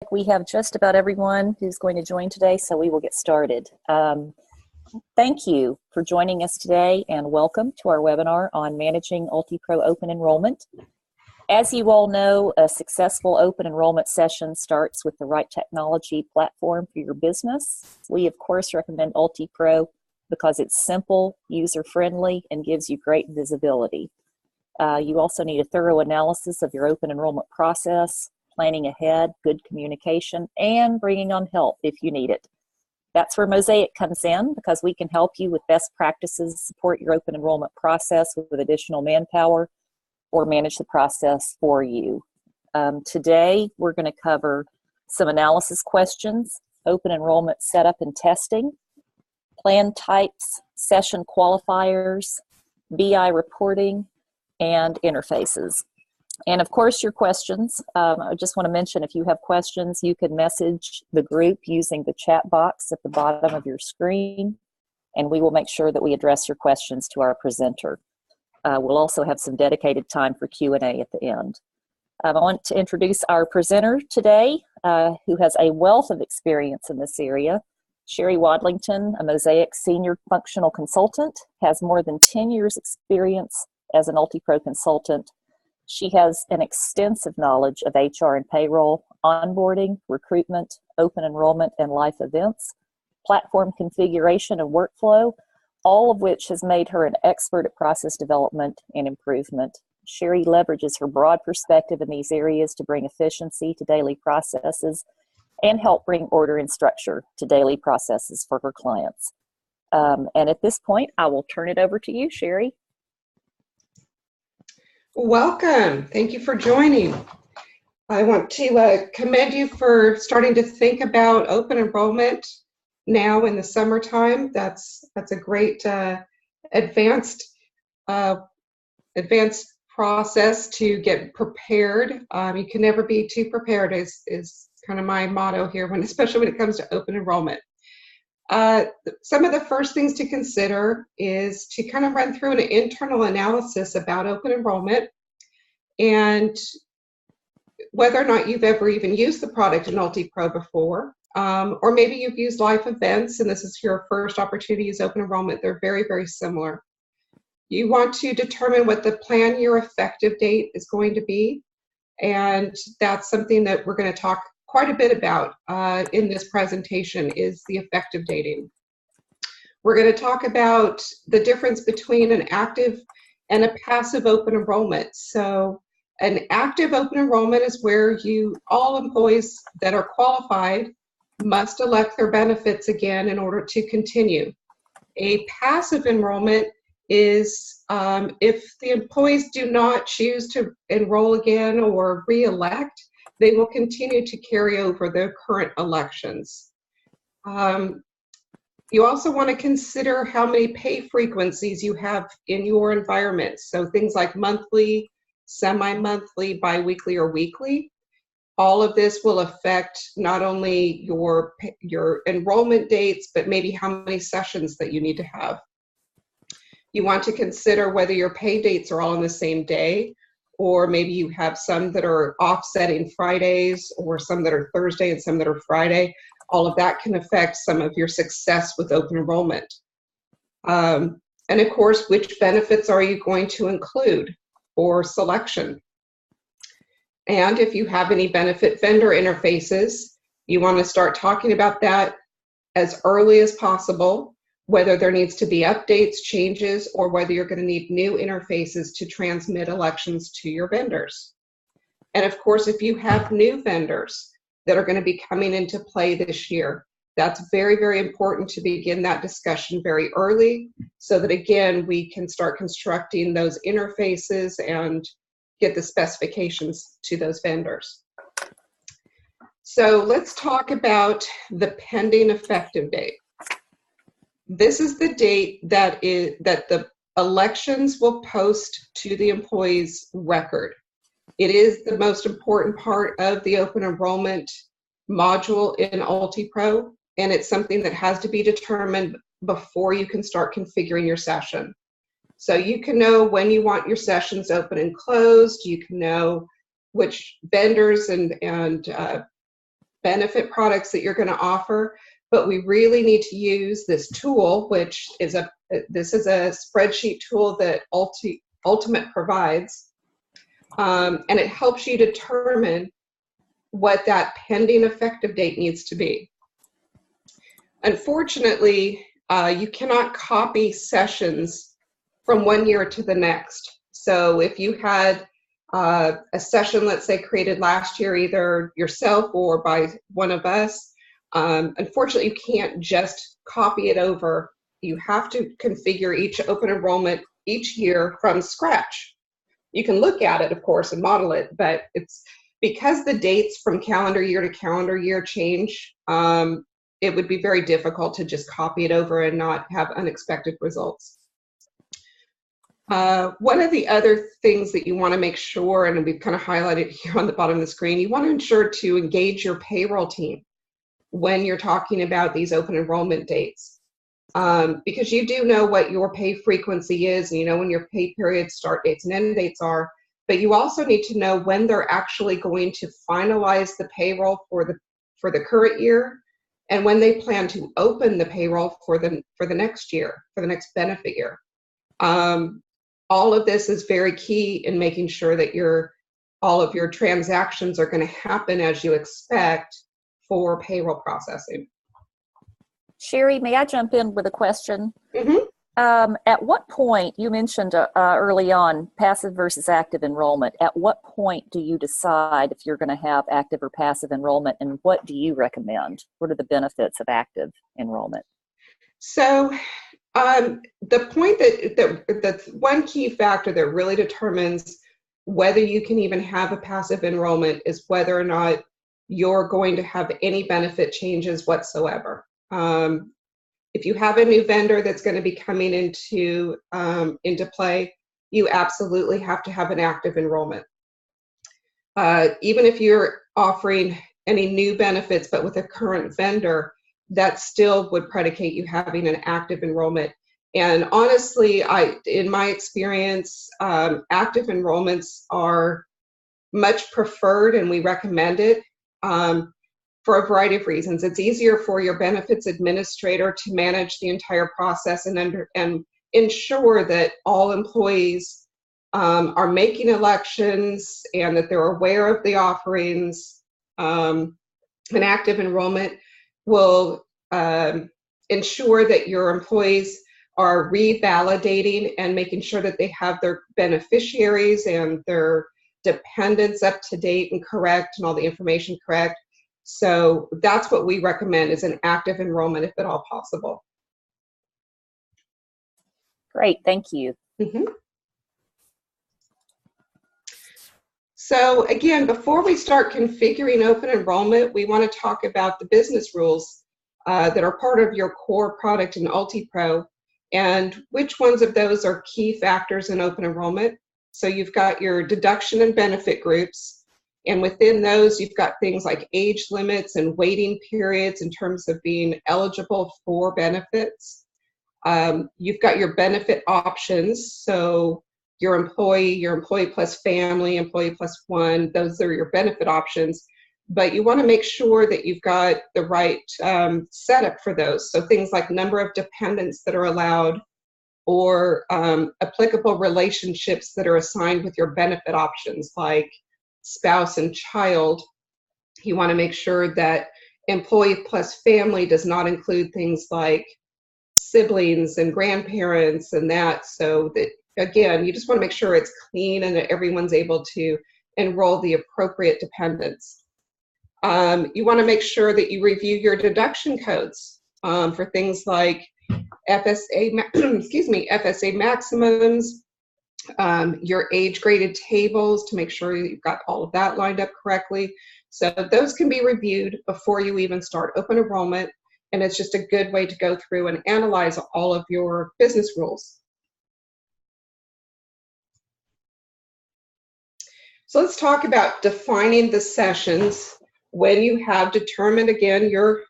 like we have just about everyone who's going to join today, so we will get started. Thank you for joining us today, and welcome to our webinar on managing UltiPro Open Enrollment. As you all know, a successful open enrollment session starts with the right technology platform for your business. We, of course, recommend UltiPro because it's simple, user-friendly, and gives you great visibility. You also need a thorough analysis of your open enrollment process, planning ahead, good communication, and bringing on help if you need it. That's where Mosaic comes in, because we can help you with best practices, support your open enrollment process with additional manpower, or manage the process for you. Today, we're going to cover some analysis questions, open enrollment setup and testing, plan types, session qualifiers, BI reporting, and interfaces. And of course, your questions. I just want to mention, if you have questions, you can message the group using the chat box at the bottom of your screen, and we will make sure that we address your questions to our presenter. We'll also have some dedicated time for Q&A at the end. I want to introduce our presenter today, who has a wealth of experience in this area. Sherry Wadlington, a Mosaic Senior Functional Consultant, has more than 10 years experience as an UltiPro consultant. She has an extensive knowledge of HR and payroll, onboarding, recruitment, open enrollment, and life events, platform configuration and workflow, all of which has made her an expert at process development and improvement. Sherry leverages her broad perspective in these areas to bring efficiency to daily processes and help bring order and structure to daily processes for her clients. And at this point, I will turn it over to you, Sherry. Welcome. Thank you for joining. I want to commend you for starting to think about open enrollment now in the summertime. That's a great advanced process to get prepared. You can never be too prepared is kind of my motto here, especially when it comes to open enrollment. Some of the first things to consider is to kind of run through an internal analysis about open enrollment and whether or not you've ever even used the product in UltiPro before, or maybe you've used life events and this is your first opportunity to use open enrollment. They're very, very similar. You want to determine what the plan year effective date is going to be, and that's something that we're going to talk quite a bit about in this presentation, is the effective dating. We're going to talk about the difference between an active and a passive open enrollment. So an active open enrollment is where all employees that are qualified must elect their benefits again in order to continue. A passive enrollment is if the employees do not choose to enroll again or re-elect, they will continue to carry over their current elections. You also want to consider how many pay frequencies you have in your environment. So things like monthly, semi-monthly, bi-weekly, or weekly. All of this will affect not only your enrollment dates, but maybe how many sessions that you need to have. You want to consider whether your pay dates are all on the same day, or maybe you have some that are offsetting Fridays, or some that are Thursday and some that are Friday. All of that can affect some of your success with open enrollment. And of course, which benefits are you going to include for selection? And if you have any benefit vendor interfaces, you want to start talking about that as early as possible, whether there needs to be updates, changes, or whether you're going to need new interfaces to transmit elections to your vendors. And of course, if you have new vendors that are going to be coming into play this year, that's very, very important to begin that discussion very early so that, again, we can start constructing those interfaces and get the specifications to those vendors. So let's talk about the pending effective date. This is the date that the elections will post to the employee's record. It is the most important part of the open enrollment module in UltiPro, and it's something that has to be determined before you can start configuring your session. So you can know when you want your sessions open and closed. You can know which vendors and benefit products that you're going to offer, but we really need to use this tool, which is a spreadsheet tool that Ultimate provides, and it helps you determine what that pending effective date needs to be. Unfortunately, you cannot copy sessions from one year to the next. So if you had a session, let's say, created last year, either yourself or by one of us, unfortunately, you can't just copy it over. You have to configure each open enrollment each year from scratch. You can look at it, of course, and model it, but it's because the dates from calendar year to calendar year change, it would be very difficult to just copy it over and not have unexpected results. One of the other things that you want to make sure, and we've kind of highlighted here on the bottom of the screen, you want to ensure to engage your payroll team when you're talking about these open enrollment dates. Because you do know what your pay frequency is, and you know when your pay period start dates and end dates are, but you also need to know when they're actually going to finalize the payroll for the current year, and when they plan to open the payroll for the next year, for the next benefit year. All of this is very key in making sure that all of your transactions are going to happen as you expect for payroll processing. Sherry, may I jump in with a question? Mm-hmm. At what point, you mentioned early on passive versus active enrollment, at what point do you decide if you're going to have active or passive enrollment, and what do you recommend? What are the benefits of active enrollment? So the point that's one key factor that really determines whether you can even have a passive enrollment is whether or not you're going to have any benefit changes whatsoever. If you have a new vendor that's going to be coming into play, you absolutely have to have an active enrollment. Even if you're offering any new benefits but with a current vendor, that still would predicate you having an active enrollment. And honestly, in my experience, active enrollments are much preferred, and we recommend it for a variety of reasons. It's easier for your benefits administrator to manage the entire process and ensure that all employees are making elections and that they're aware of the offerings. An active enrollment will ensure that your employees are revalidating and making sure that they have their beneficiaries and their dependents up to date and correct and all the information correct. So that's what we recommend, is an active enrollment if at all possible. Great, thank you. Mm-hmm. So again, before we start configuring open enrollment, we want to talk about the business rules that are part of your core product in UltiPro, and which ones of those are key factors in open enrollment. So you've got your deduction and benefit groups, and within those you've got things like age limits and waiting periods in terms of being eligible for benefits. You've got your benefit options, so your employee plus family, employee plus one, those are your benefit options. But you want to make sure that you've got the right setup for those. So things like number of dependents that are allowed, or applicable relationships that are assigned with your benefit options, like spouse and child. You want to make sure that employee plus family does not include things like siblings and grandparents and that. So that, again, you just want to make sure it's clean and that everyone's able to enroll the appropriate dependents. You want to make sure that you review your deduction codes for things like FSA maximums, your age graded tables to make sure you've got all of that lined up correctly. So those can be reviewed before you even start open enrollment, and it's just a good way to go through and analyze all of your business rules. So let's talk about defining the sessions when you have determined, again, your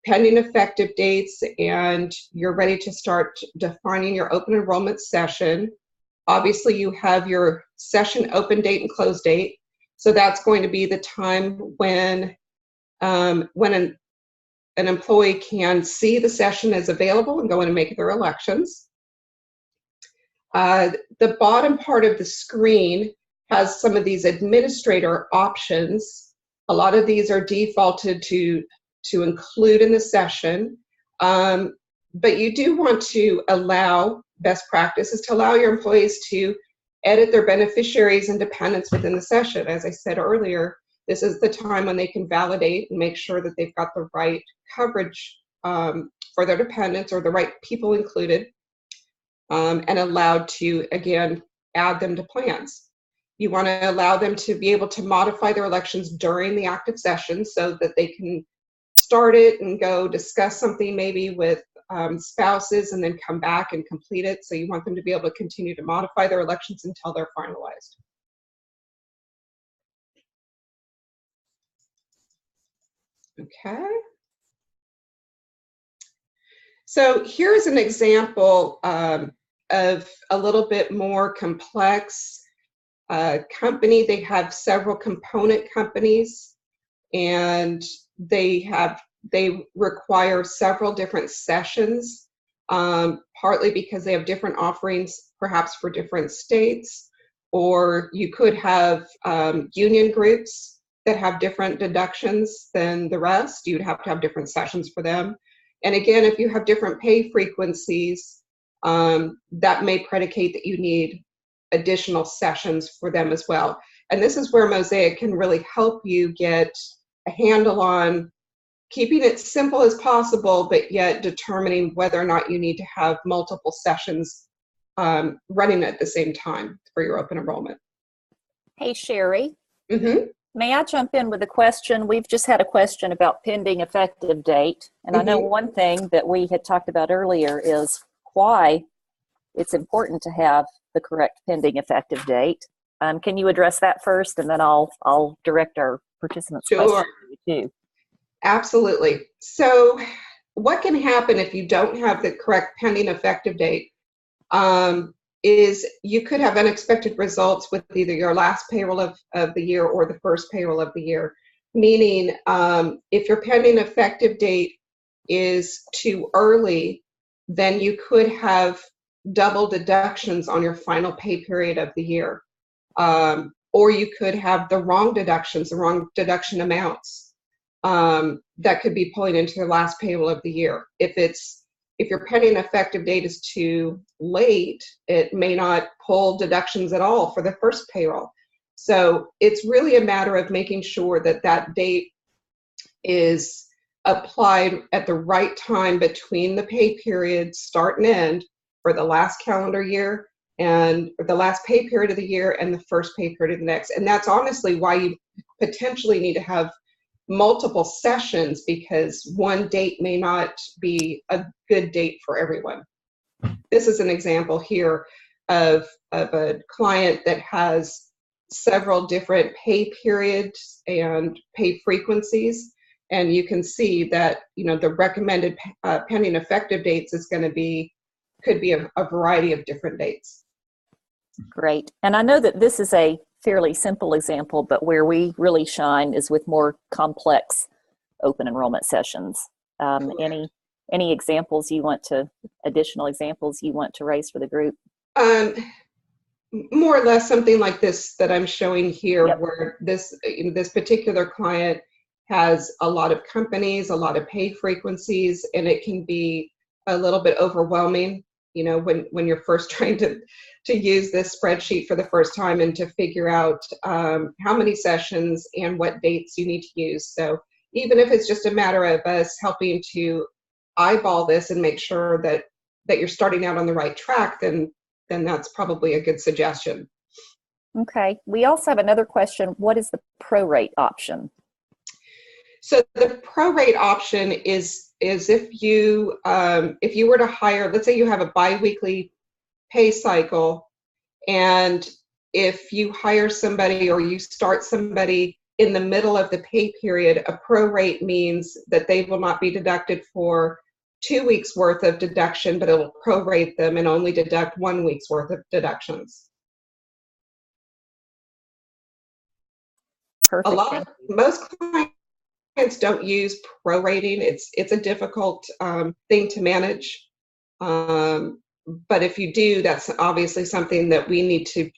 pending effective dates and you're ready to start defining your open enrollment session. Obviously, you have your session open date and close date. So that's going to be the time when when an employee can see the session is available and go in and make their elections. The bottom part of the screen has some of these administrator options. A lot of these are defaulted to include in the session, but you do want to allow, best practice is to allow your employees to edit their beneficiaries and dependents within the session. As I said earlier, this is the time when they can validate and make sure that they've got the right coverage for their dependents or the right people included, and allowed to, again, add them to plans. You want to allow them to be able to modify their elections during the active session so that they can start it and go discuss something maybe with spouses and then come back and complete it. So you want them to be able to continue to modify their elections until they're finalized. Okay. So here's an example of a little bit more complex company. They have several component companies, and they require several different sessions, partly because they have different offerings, perhaps for different states, or you could have union groups that have different deductions than the rest. You'd have to have different sessions for them. And again, if you have different pay frequencies, that may predicate that you need additional sessions for them as well. And this is where Mosaic can really help you get a handle on keeping it simple as possible, but yet determining whether or not you need to have multiple sessions running at the same time for your open enrollment. Hey, Sherry. Mm-hmm. May I jump in with a question? We've just had a question about pending effective date. And I know one thing that we had talked about earlier is why it's important to have the correct pending effective date. Can you address that first, and then I'll direct our participants' questions to you too. Absolutely. So what can happen if you don't have the correct pending effective date is you could have unexpected results with either your last payroll of the year or the first payroll of the year. Meaning, if your pending effective date is too early, then you could have double deductions on your final pay period of the year. Or you could have the wrong deductions, the wrong deduction amounts that could be pulling into the last payroll of the year. If your pending effective date is too late, it may not pull deductions at all for the first payroll. So it's really a matter of making sure that that date is applied at the right time between the pay period start and end for the last calendar year and the last pay period of the year and the first pay period of the next. And that's honestly why you potentially need to have multiple sessions, because one date may not be a good date for everyone. This is an example here of a client that has several different pay periods and pay frequencies, and you can see that the recommended pending effective dates is going to could be a variety of different dates. Great. And I know that this is a fairly simple example, but where we really shine is with more complex open enrollment sessions. Any examples additional examples you want to raise for the group? More or less something like this that I'm showing here, Yep. where this particular client has a lot of companies, a lot of pay frequencies, and it can be a little bit overwhelming, when you're first trying to use this spreadsheet for the first time and to figure out how many sessions and what dates you need to use. So even if it's just a matter of us helping to eyeball this and make sure that you're starting out on the right track, then that's probably a good suggestion. Okay. We also have another question. What is the prorate option? So the prorate option is if you were to hire, let's say you have a biweekly pay cycle, and if you hire somebody or you start somebody in the middle of the pay period, a prorate means that they will not be deducted for 2 weeks worth of deduction, but it will prorate them and only deduct 1 week's worth of deductions. Perfect. Most clients don't use prorating. It's a difficult thing to manage. But if you do, that's obviously something that we need to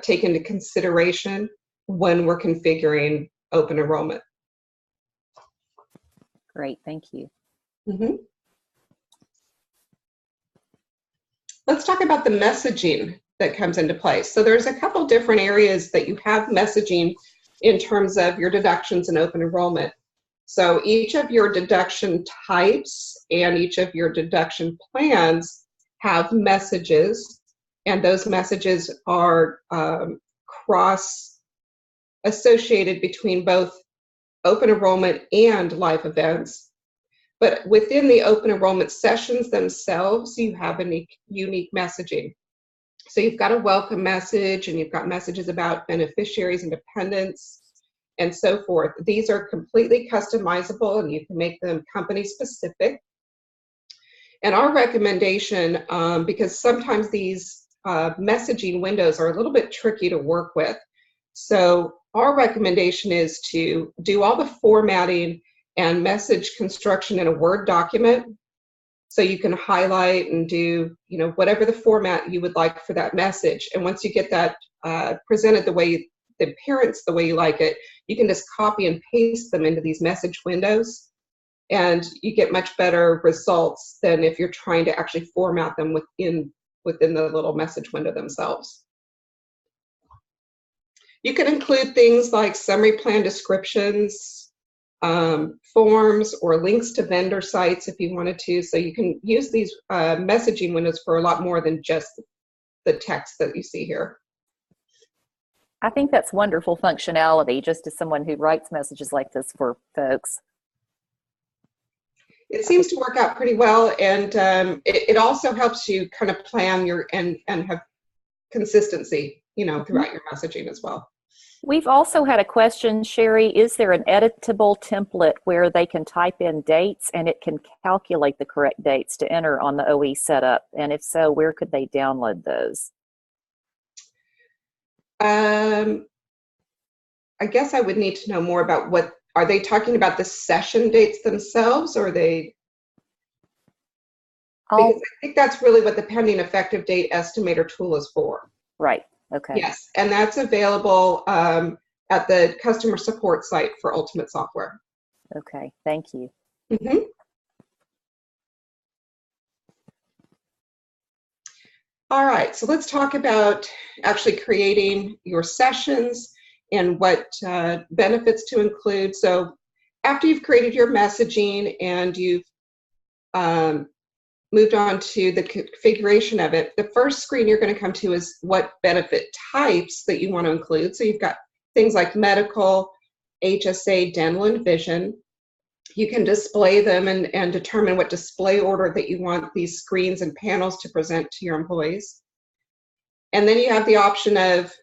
take into consideration when we're configuring open enrollment. Great, thank you. Let's talk about the messaging that comes into place. So there's a couple different areas that you have messaging in terms of your deductions and open enrollment. So each of your deduction types and each of your deduction plans have messages, and those messages are cross-associated between both open enrollment and live events. But within the open enrollment sessions themselves, you have a unique messaging. So you've got a welcome message, and you've got messages about beneficiaries and dependents, and so forth. These are completely customizable, and you can make them company specific. And our recommendation, because sometimes these messaging windows are a little bit tricky to work with, so our recommendation is to do all the formatting and message construction in a Word document. So you can highlight and do, whatever the format you would like for that message. And once you get that presented the way the parents the way you like it, you can just copy and paste them into these message windows, and you get much better results than if you're trying to actually format them within the little message window themselves. You can include things like summary plan descriptions, forms, or links to vendor sites if you wanted to. So you can use these messaging windows for a lot more than just the text that you see here. I think that's wonderful functionality, just as someone who writes messages like this for folks. It seems to work out pretty well, and it also helps you kind of plan and have consistency, throughout your messaging as well. We've also had a question, Sherry, is there an editable template where they can type in dates and it can calculate the correct dates to enter on the OE setup? And if so, where could they download those? I guess I would need to know more about are they talking about the session dates themselves, or are they? Because I think that's really what the pending effective date estimator tool is for. Right, okay. Yes, and that's available at the customer support site for Ultimate Software. Okay, thank you. All right, so let's talk about actually creating your sessions and what benefits to include. So after you've created your messaging and you've moved on to the configuration of it, the first screen you're going to come to is what benefit types that you want to include. So you've got things like medical, HSA, dental, and vision. You can display them and determine what display order that you want these screens and panels to present to your employees. And then you have the option of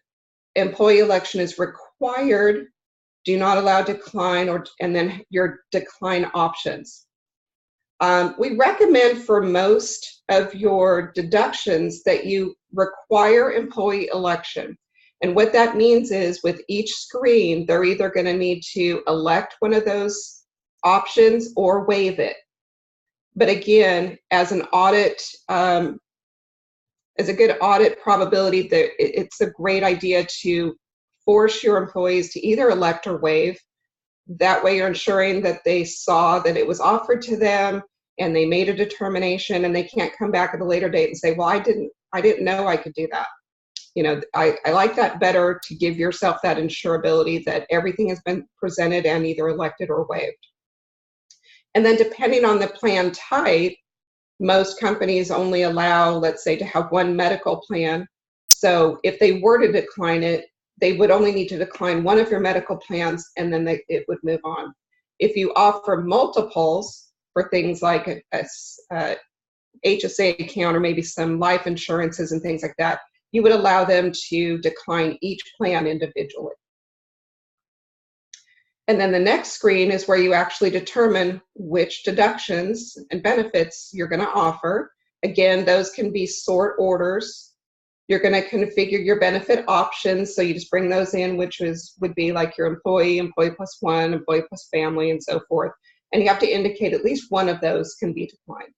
employee election is required, do not allow decline, and then your decline options. We recommend for most of your deductions that you require employee election. And what that means is with each screen, they're either going to need to elect one of those options or waive it. But again, as an audit, as a good audit probability, that it's a great idea to force your employees to either elect or waive. That way you're ensuring that they saw that it was offered to them and they made a determination, and they can't come back at a later date and say, well, I didn't know I could do that. I like that better, to give yourself that insurability that everything has been presented and either elected or waived. And then depending on the plan type, most companies only allow, let's say, to have one medical plan. So if they were to decline it, they would only need to decline one of your medical plans, and then it would move on. If you offer multiples for things like a HSA account or maybe some life insurances and things like that, you would allow them to decline each plan individually. And then the next screen is where you actually determine which deductions and benefits you're going to offer. Again, those can be sort orders. You're going to configure your benefit options. So you just bring those in, which would be like your employee, employee plus one, employee plus family, and so forth. And you have to indicate at least one of those can be declined.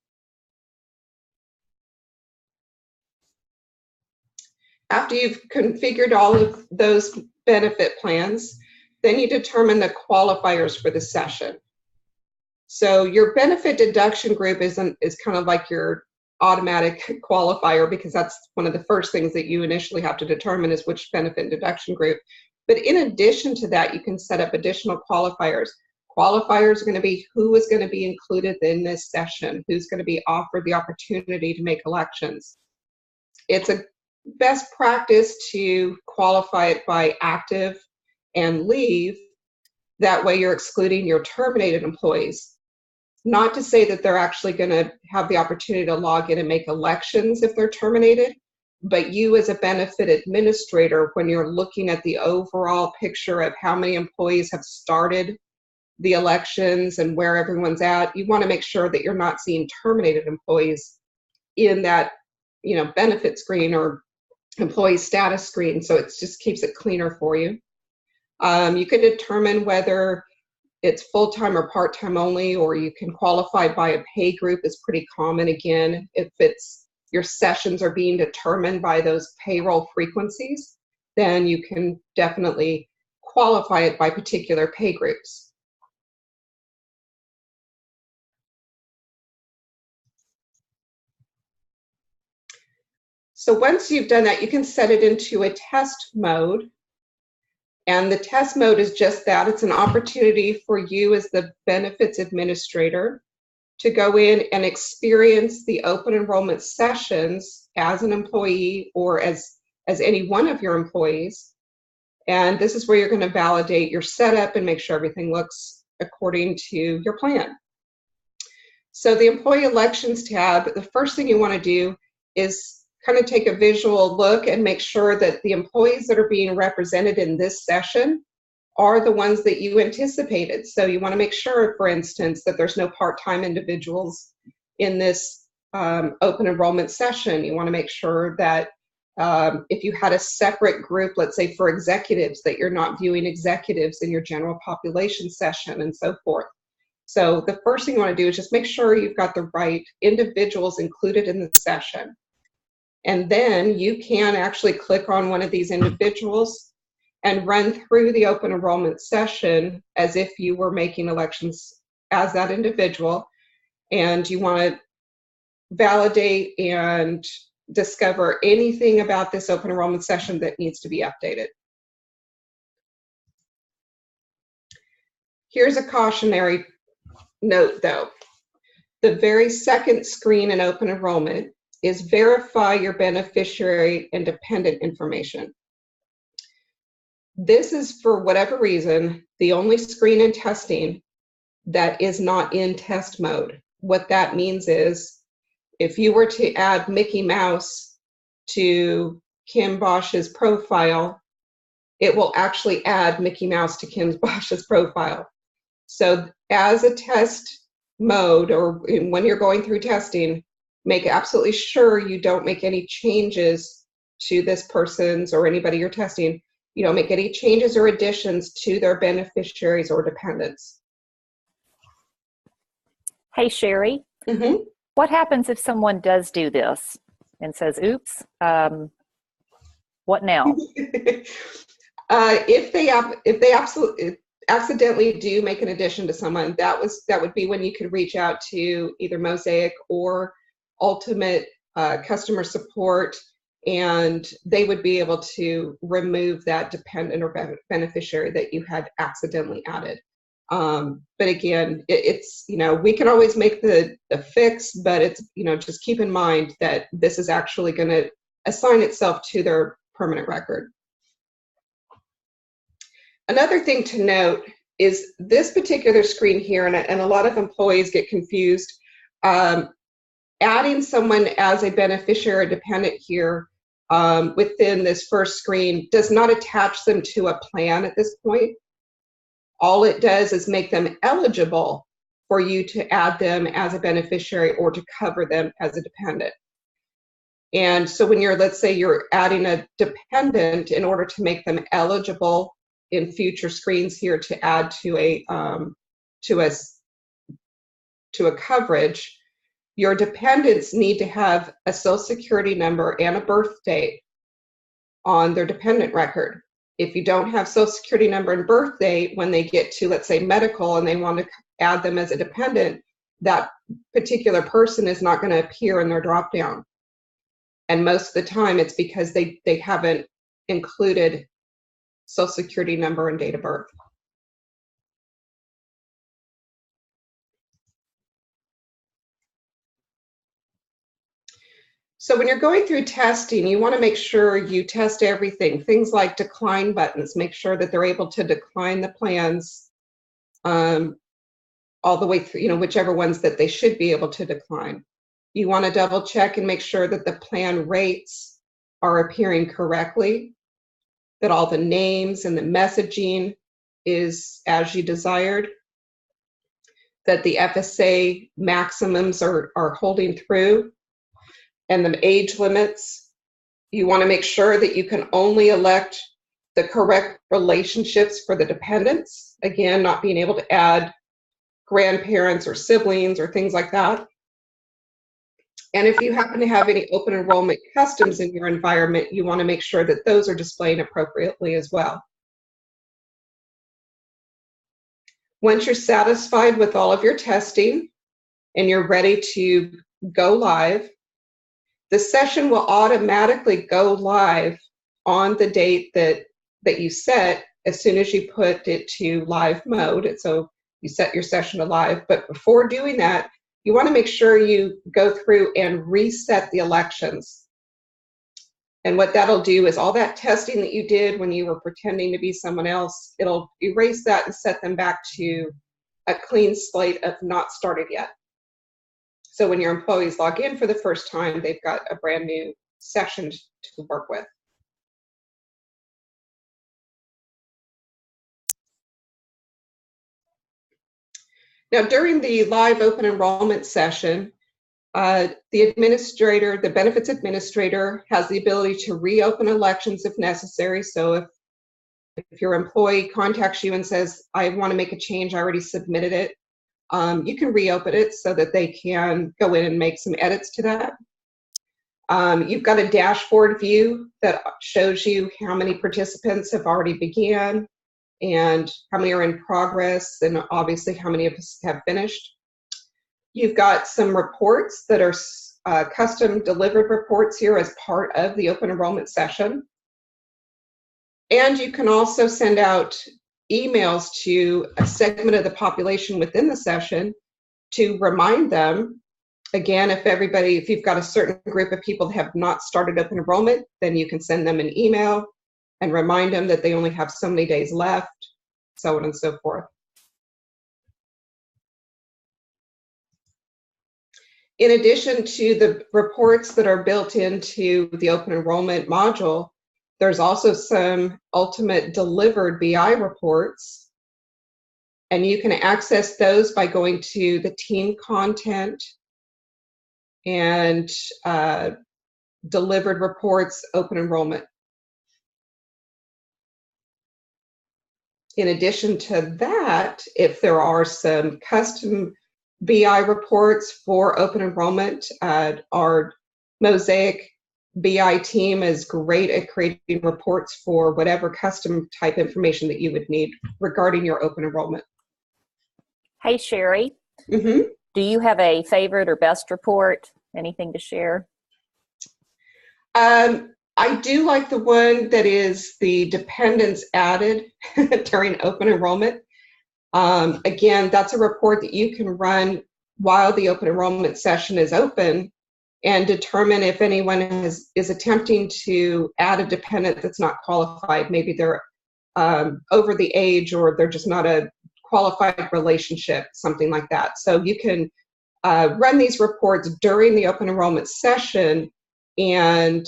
After you've configured all of those benefit plans, then you determine the qualifiers for the session. So your benefit deduction group is kind of like your automatic qualifier, because that's one of the first things that you initially have to determine is which benefit deduction group. But in addition to that, you can set up additional qualifiers. Qualifiers are going to be who is going to be included in this session, who's going to be offered the opportunity to make elections. It's a best practice to qualify it by active and leave. That way you're excluding your terminated employees. Not to say that they're actually going to have the opportunity to log in and make elections if they're terminated, but you as a benefit administrator, when you're looking at the overall picture of how many employees have started the elections and where everyone's at, you want to make sure that you're not seeing terminated employees in that, benefit screen or employee status screen. So it just keeps it cleaner for you. You can determine whether it's full-time or part-time only, or you can qualify by a pay group. Is pretty common. Again, if your sessions are being determined by those payroll frequencies, then you can definitely qualify it by particular pay groups. So once you've done that, you can set it into a test mode. And the test mode is just that. It's an opportunity for you as the benefits administrator to go in and experience the open enrollment sessions as an employee or as any one of your employees. And this is where you're going to validate your setup and make sure everything looks according to your plan. So the employee elections tab, the first thing you want to do is kind of take a visual look and make sure that the employees that are being represented in this session are the ones that you anticipated. So you want to make sure, for instance, that there's no part-time individuals in this open enrollment session. You want to make sure that if you had a separate group, let's say for executives, that you're not viewing executives in your general population session and so forth. So the first thing you want to do is just make sure you've got the right individuals included in the session. And then you can actually click on one of these individuals and run through the open enrollment session as if you were making elections as that individual. And you want to validate and discover anything about this open enrollment session that needs to be updated. Here's a cautionary note, though. The very second screen in open enrollment is verify your beneficiary and dependent information. This is, for whatever reason, the only screen in testing that is not in test mode. What that means is, if you were to add Mickey Mouse to Kim Bosch's profile, it will actually add Mickey Mouse to Kim Bosch's profile. So as a test mode, or when you're going through testing, make absolutely sure you don't make any changes to this person's or anybody you're testing. You don't make any changes or additions to their beneficiaries or dependents. Hey, Sherry, what happens if someone does do this and says, oops, what now? If they absolutely accidentally do make an addition to someone, that would be when you could reach out to either Mosaic or Ultimate customer support, and they would be able to remove that dependent or beneficiary that you had accidentally added. But again, it's, we can always make the fix, but it's, just keep in mind that this is actually going to assign itself to their permanent record. Another thing to note is this particular screen here, and a lot of employees get confused. Adding someone as a beneficiary or dependent here within this first screen does not attach them to a plan at this point. All it does is make them eligible for you to add them as a beneficiary or to cover them as a dependent. And so when let's say you're adding a dependent in order to make them eligible in future screens here to add to a coverage, your dependents need to have a Social Security number and a birth date on their dependent record. If you don't have Social Security number and birth date, when they get to, let's say, medical and they want to add them as a dependent, that particular person is not going to appear in their dropdown. And most of the time it's because they haven't included Social Security number and date of birth. So when you're going through testing, you want to make sure you test everything. Things like decline buttons, make sure that they're able to decline the plans all the way through, whichever ones that they should be able to decline. You want to double check and make sure that the plan rates are appearing correctly, that all the names and the messaging is as you desired, that the FSA maximums are holding through, and the age limits. You want to make sure that you can only elect the correct relationships for the dependents. Again, not being able to add grandparents or siblings or things like that. And if you happen to have any open enrollment customs in your environment, you want to make sure that those are displayed appropriately as well. Once you're satisfied with all of your testing and you're ready to go live, the session will automatically go live on the date that you set as soon as you put it to live mode. And so you set your session to live, but before doing that, you want to make sure you go through and reset the elections. And what that'll do is all that testing that you did when you were pretending to be someone else, it'll erase that and set them back to a clean slate of not started yet. So when your employees log in for the first time, they've got a brand new session to work with. Now, during the live open enrollment session, the benefits administrator has the ability to reopen elections if necessary. So if your employee contacts you and says, I want to make a change, I already submitted it, you can reopen it so that they can go in and make some edits to that. You've got a dashboard view that shows you how many participants have already began and how many are in progress, and obviously how many of us have finished. You've got some reports that are custom delivered reports here as part of the open enrollment session. And you can also send out emails to a segment of the population within the session to remind them. Again, if you've got a certain group of people that have not started open enrollment, then you can send them an email and remind them that they only have so many days left, so on and so forth. In addition to the reports that are built into the open enrollment module, there's also some ultimate delivered BI reports, and you can access those by going to the team content and delivered reports open enrollment. In addition to that, if there are some custom BI reports for open enrollment, our Mosaic BI team is great at creating reports for whatever custom type information that you would need regarding your open enrollment. Hey, Sherry. Mm-hmm. Do you have a favorite or best report? Anything to share? I do like the one that is the dependents added during open enrollment. Again, that's a report that you can run while the open enrollment session is open and determine if anyone is attempting to add a dependent that's not qualified. Maybe they're over the age, or they're just not a qualified relationship, something like that. So you can run these reports during the open enrollment session and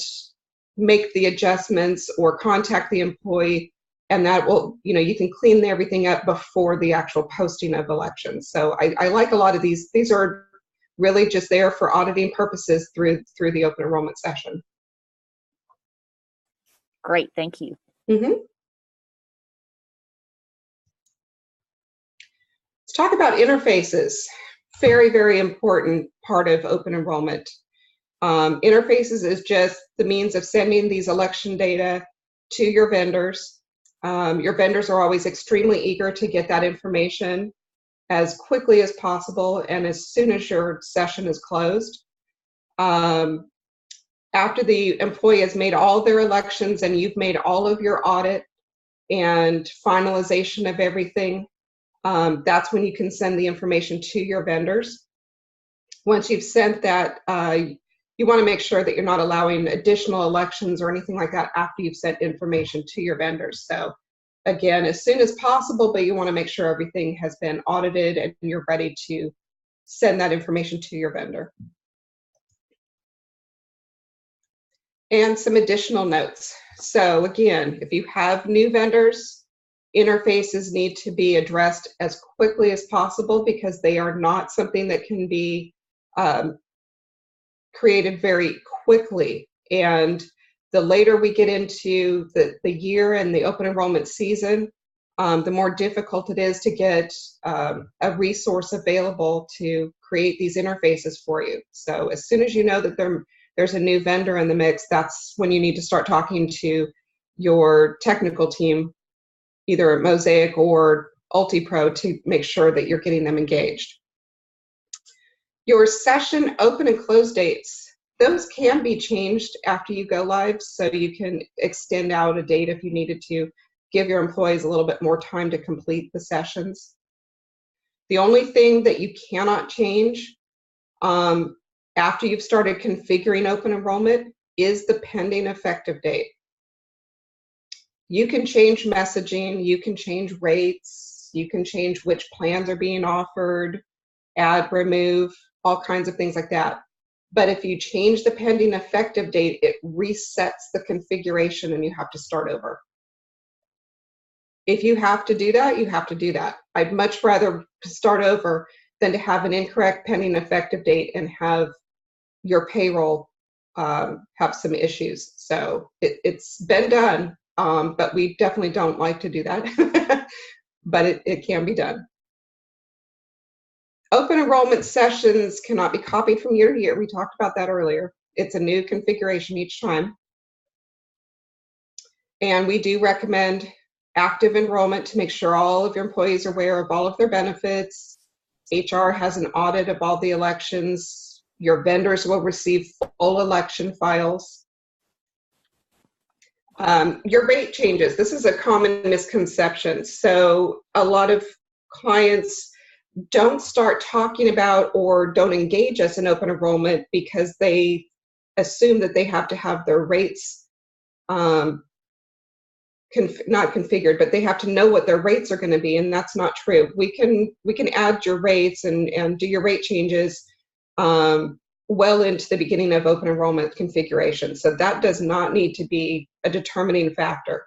make the adjustments or contact the employee, and that will, you can clean everything up before the actual posting of elections. So I like a lot of these. These are really just there for auditing purposes through the open enrollment session. Great, thank you. Let's talk about interfaces. Very, very important part of open enrollment. Interfaces is just the means of sending these election data to your vendors. Your vendors are always extremely eager to get that information as quickly as possible and as soon as your session is closed. After the employee has made all their elections and you've made all of your audit and finalization of everything, that's when you can send the information to your vendors. Once you've sent that, you want to make sure that you're not allowing additional elections or anything like that after you've sent information to your vendors. So again, as soon as possible, but you want to make sure everything has been audited and you're ready to send that information to your vendor. And some additional notes. So again, if you have new vendors, interfaces need to be addressed as quickly as possible because they are not something that can be created very quickly. And the later we get into the year and the open enrollment season, the more difficult it is to get a resource available to create these interfaces for you. So as soon as you know that there's a new vendor in the mix, that's when you need to start talking to your technical team, either at Mosaic or UltiPro, to make sure that you're getting them engaged. Your session open and close dates, those can be changed after you go live, so you can extend out a date if you needed to, give your employees a little bit more time to complete the sessions. The only thing that you cannot change after you've started configuring open enrollment is the pending effective date. You can change messaging, you can change rates, you can change which plans are being offered, add, remove, all kinds of things like that. But if you change the pending effective date, it resets the configuration and you have to start over. If you have to do that, you have to do that. I'd much rather start over than to have an incorrect pending effective date and have your payroll have some issues. So it's been done, but we definitely don't like to do that, but it can be done. Open enrollment sessions cannot be copied from year to year. We talked about that earlier. It's a new configuration each time. And we do recommend active enrollment to make sure all of your employees are aware of all of their benefits. HR has an audit of all the elections. Your vendors will receive full election files. Your rate changes. This is a common misconception. So a lot of clients don't start talking about or don't engage us in open enrollment because they assume that they have to have their rates not configured, but they have to know what their rates are going to be, and that's not true. We can add your rates and do your rate changes well into the beginning of open enrollment configuration. So that does not need to be a determining factor.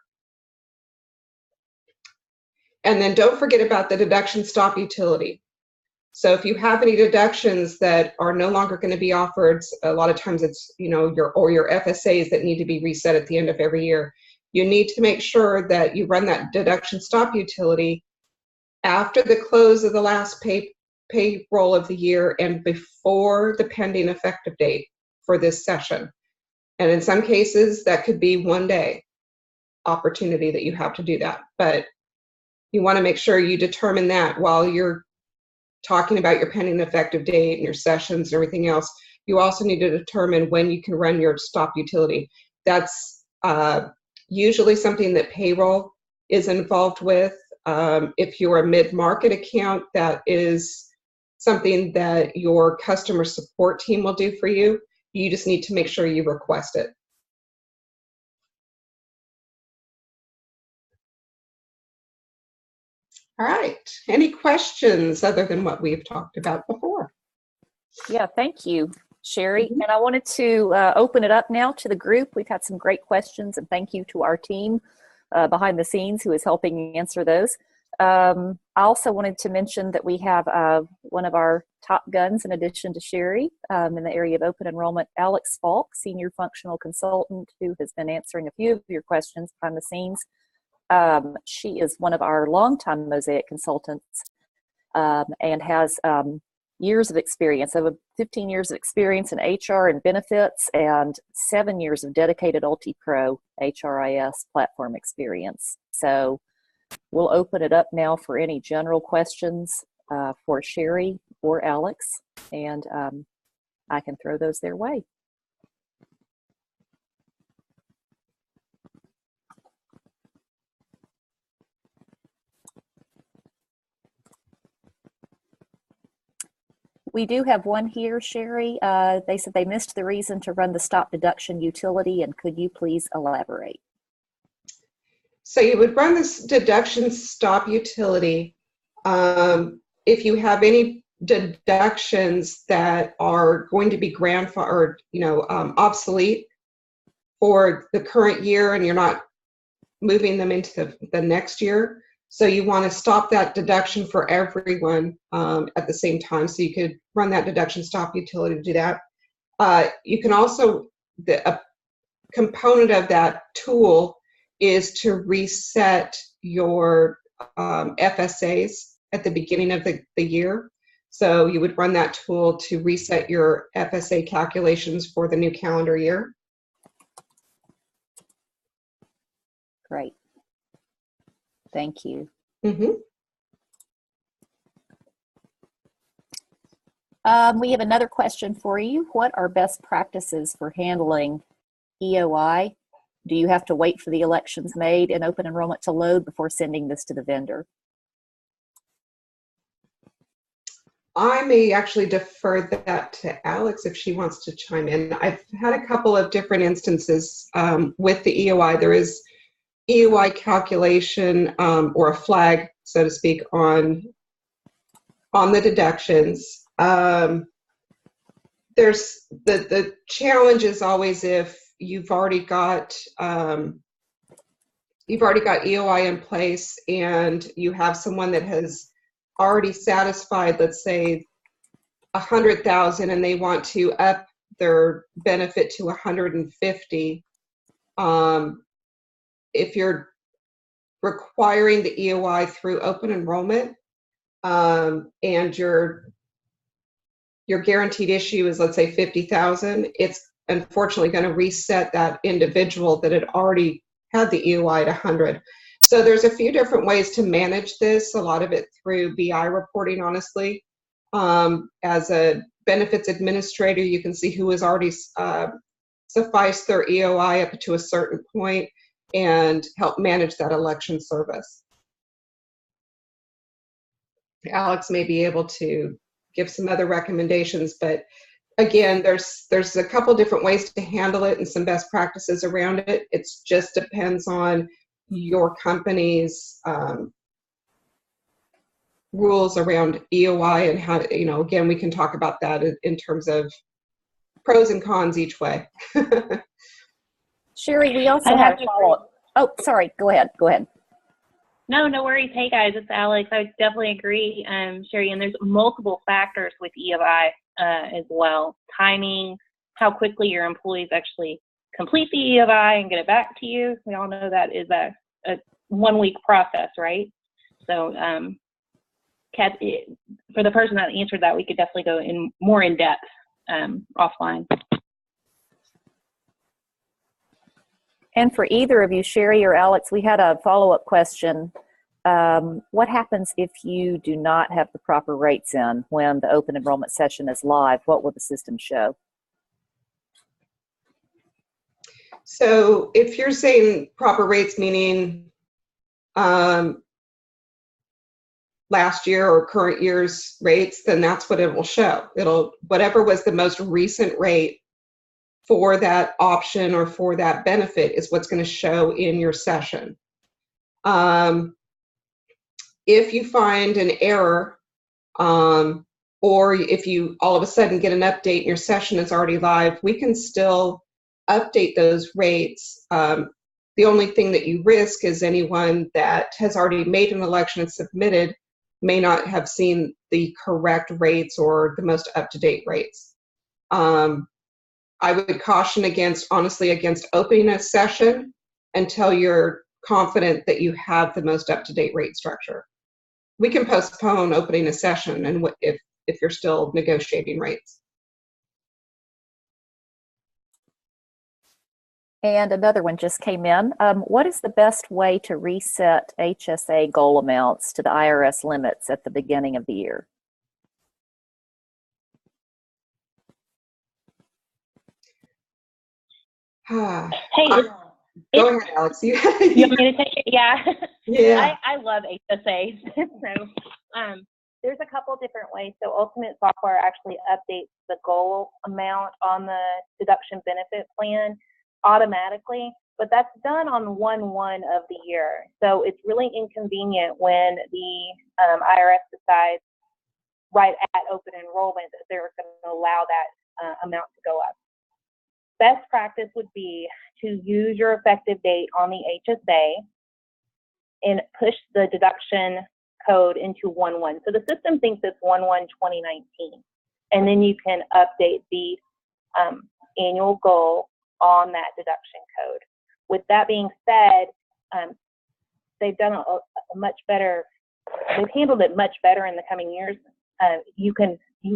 And then don't forget about the deduction stop utility. So if you have any deductions that are no longer going to be offered, a lot of times it's your FSAs that need to be reset at the end of every year. You need to make sure that you run that deduction stop utility after the close of the last payroll of the year and before the pending effective date for this session. And in some cases, that could be 1 day opportunity that you have to do that. But you want to make sure you determine that while you're talking about your pending effective date and your sessions and everything else. You also need to determine when you can run your stop utility. That's usually something that payroll is involved with. If you're a mid-market account, that is something that your customer support team will do for you. You just need to make sure you request it. All right, any questions other than what we've talked about before? Yeah, thank you, Sherry. And I wanted to open it up now to the group. We've had some great questions, and thank you to our team behind the scenes who is helping answer those. I also wanted to mention that we have one of our top guns in addition to Sherry in the area of open enrollment. Alex Falk, Senior Functional Consultant, who has been answering a few of your questions behind the scenes. She is one of our longtime Mosaic consultants and has years of experience, over 15 years of experience in HR and benefits, and 7 years of dedicated UltiPro HRIS platform experience. So we'll open it up now for any general questions for Sherry or Alex, and I can throw those their way. We do have one here, Sherry. They said they missed the reason to run the stop deduction utility, and could you please elaborate? So you would run this deduction stop utility if you have any deductions that are going to be grandfathered, obsolete for the current year, and you're not moving them into the next year. So you want to stop that deduction for everyone at the same time. So you could run that deduction stop utility to do that. You can also, a component of that tool is to reset your FSAs at the beginning of the year. So you would run that tool to reset your FSA calculations for the new calendar year. Great. Thank you. Mm-hmm. We have another question for you. What are best practices for handling EOI? Do you have to wait for the elections made in open enrollment to load before sending this to the vendor? I may actually defer that to Alex if she wants to chime in. I've had a couple of different instances with the EOI. There is EOI calculation or a flag, so to speak, on the deductions. There's the challenge is always if you've already got EOI in place and you have someone that has already satisfied, let's say, 100,000, and they want to up their benefit to 150. If you're requiring the EOI through open enrollment, and your guaranteed issue is, let's say, 50,000, it's unfortunately going to reset that individual that had already had the EOI at 100. So there's a few different ways to manage this, a lot of it through BI reporting, honestly. As a benefits administrator, you can see who has already sufficed their EOI up to a certain point and help manage that election service. Alex may be able to give some other recommendations, but again, there's a couple different ways to handle it and some best practices around it. It just depends on your company's rules around EOI and how, again, we can talk about that in terms of pros and cons each way. Sherry, we also have a follow-up. Oh, sorry, go ahead. No worries. Hey guys, it's Alex. I definitely agree, Sherry, and there's multiple factors with EOI as well. Timing, how quickly your employees actually complete the EOI and get it back to you. We all know that is a 1 week process, right? So Kat, for the person that answered that, we could definitely go more in depth offline. And for either of you, Sherry or Alex, we had a follow-up question. What happens if you do not have the proper rates in when the open enrollment session is live? What will the system show? So if you're saying proper rates, meaning last year or current year's rates, then that's what it will show. Whatever was the most recent rate for that option or for that benefit is what's going to show in your session. If you find an error, or if you all of a sudden get an update and your session is already live, we can still update those rates. The only thing that you risk is anyone that has already made an election and submitted may not have seen the correct rates or the most up-to-date rates. I would caution honestly, against opening a session until you're confident that you have the most up-to-date rate structure. We can postpone opening a session and if you're still negotiating rates. And another one just came in. What is the best way to reset HSA goal amounts to the IRS limits at the beginning of the year? Hey, go ahead, Alex. you want me to take it? Yeah. Yeah. I love HSAs. So there's a couple different ways. So Ultimate Software actually updates the goal amount on the deduction benefit plan automatically, but that's done on 1/1 of the year. So it's really inconvenient when the IRS decides right at open enrollment that they're going to allow that amount to go up. Best practice would be to use your effective date on the HSA and push the deduction code into 1/1. So the system thinks it's 1/1/2019, and then you can update the annual goal on that deduction code. With that being said, they've done a much better. They've handled it much better in the coming years. You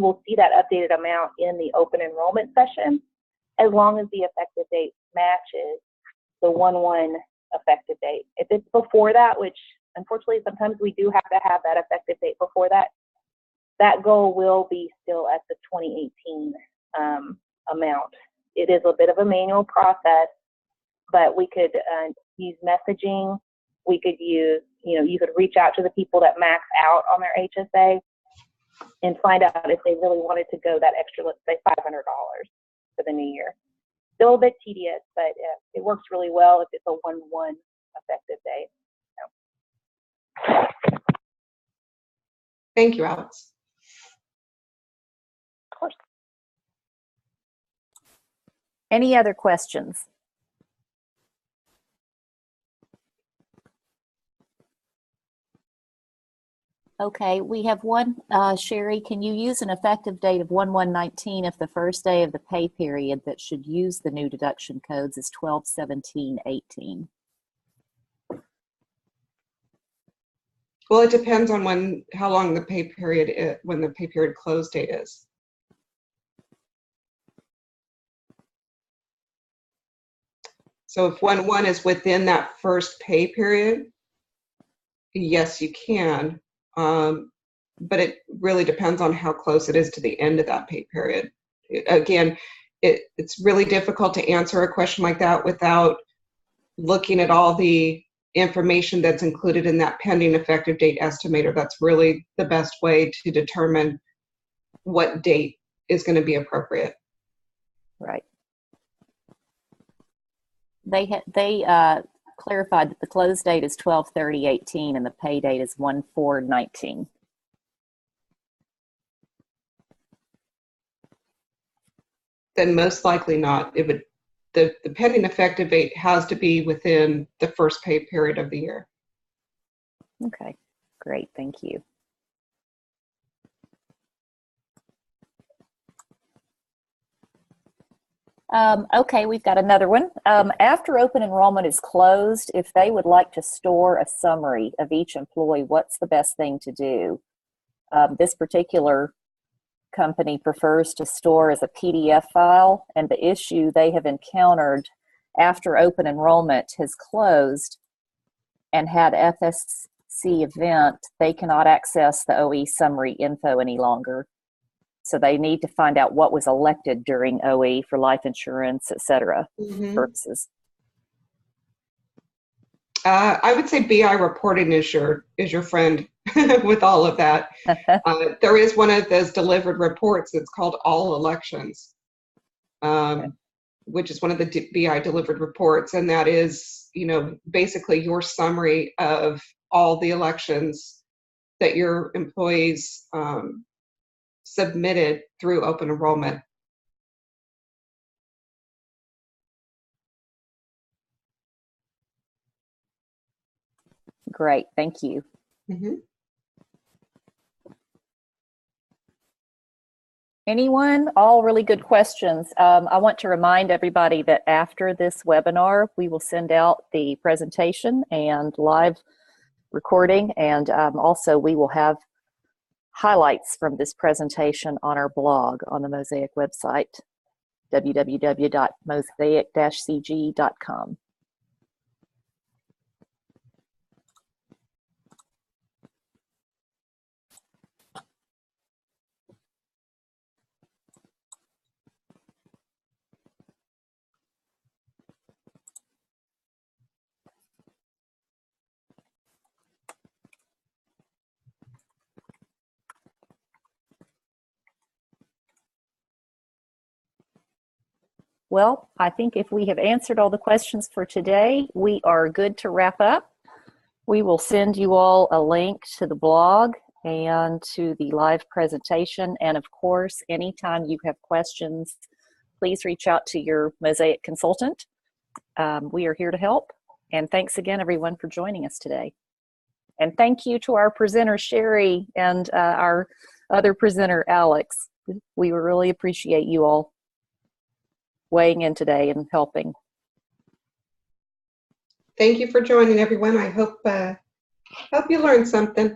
will see that updated amount in the open enrollment session, as long as the effective date matches the 1/1 effective date. If it's before that, which unfortunately sometimes we do have to have that effective date before that, that goal will be still at the 2018 amount. It is a bit of a manual process, but we could use messaging. We could use, you could reach out to the people that max out on their HSA and find out if they really wanted to go that extra, let's say $500 for the new year. Still a bit tedious, but it works really well if it's a 1/1 effective date. So. Thank you, Alex. Of course. Any other questions? Okay, we have one. Sherry, can you use an effective date of 1/1/19 if the first day of the pay period that should use the new deduction codes is 12/17/18? Well, it depends on how long the pay period is, when the pay period close date is. So if 1/1 is within that first pay period, yes, you can. But it really depends on how close it is to the end of that pay period. Again, it's really difficult to answer a question like that without looking at all the information that's included in that pending effective date estimator. That's really the best way to determine what date is going to be appropriate. Right. They clarified that the close date is 12/30/18 and the pay date is 1/4/19. Then most likely not. It would, the pending effective date has to be within the first pay period of the year. Okay, great, thank you. Okay, we've got another one. After open enrollment is closed, if they would like to store a summary of each employee, what's the best thing to do? This particular company prefers to store as a PDF file, and the issue they have encountered after open enrollment has closed and had FSC event, they cannot access the OE summary info any longer. So they need to find out what was elected during OE for life insurance, et cetera, purposes. I would say BI reporting is your friend with all of that. There is one of those delivered reports that's called All Elections, which is one of the BI delivered reports, and that is, basically your summary of all the elections that your employees submitted through open enrollment. Great, thank you. Anyone? All really good questions. I want to remind everybody that after this webinar, we will send out the presentation and live recording, and also we will have highlights from this presentation on our blog on the Mosaic website, www.mosaic-cg.com. Well, I think if we have answered all the questions for today, we are good to wrap up. We will send you all a link to the blog and to the live presentation. And of course, anytime you have questions, please reach out to your Mosaic consultant. We are here to help. And thanks again, everyone, for joining us today. And thank you to our presenter, Sherry, and our other presenter, Alex. We really appreciate you all weighing in today and helping. Thank you for joining, everyone. I hope you learned something.